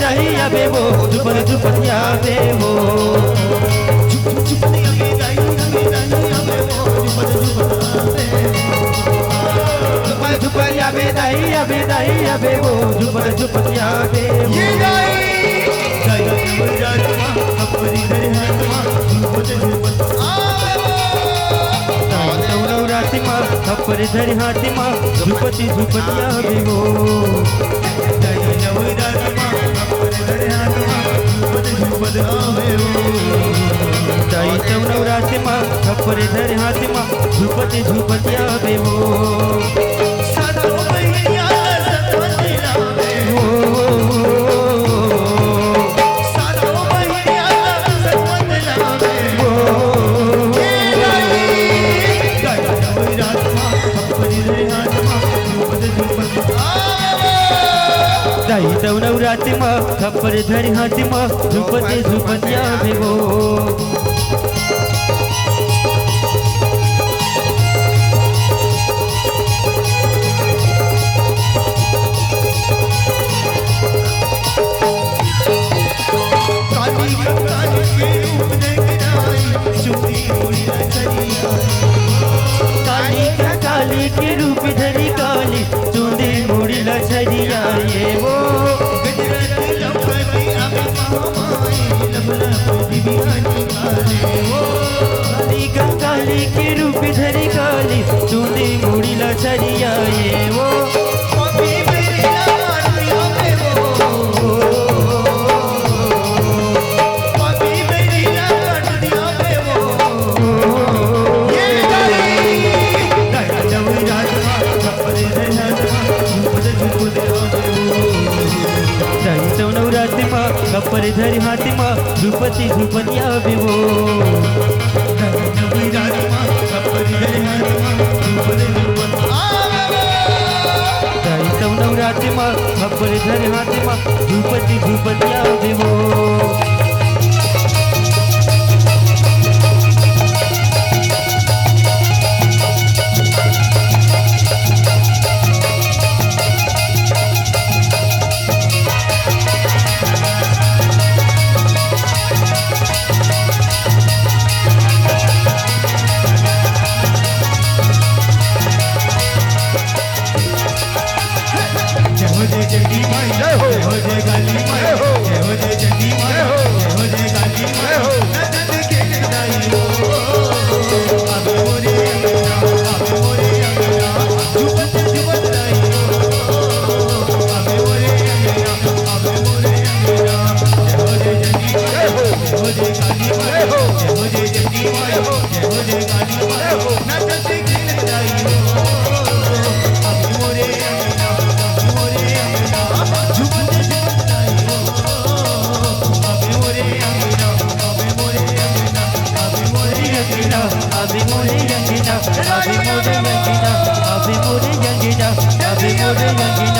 दाई अबे वो झुपन झुपतिया बे वो झुपन अबे दाई अबे वो झुपन झुपतिया बे झुपन अबे दाई अबे वो झुपन झुपतिया बे ये दाई अपनी घर नवरात्रि माँ खप्पर धर हाथी माँ झुपति झुपतिया बे वो नवरात्रि माँ खप्पर धर हाथी माँ झुपति झुपतिया बे वो नवरात्रि माँ खप्पर धर हाथी माँ झुपति झुपतिया बे वो नवरात्रि माँ खप्पर धरी हाथी माँ झुपति झुपतिया बे वो काली के रूप धरी काली चूंदी मुड़ी लछरिया ये वो काली के रूप धरी काली चूंदी मुड़ी लछरिया ये वो नवरात्रि माँ खप्पर धरी हाथी माँ झुपति झुपतिया बे वो नवरात्रि माँ खप्पर धरी हाथी माँ झुपति झुपतिया बे वो अभी मोरे यंगिना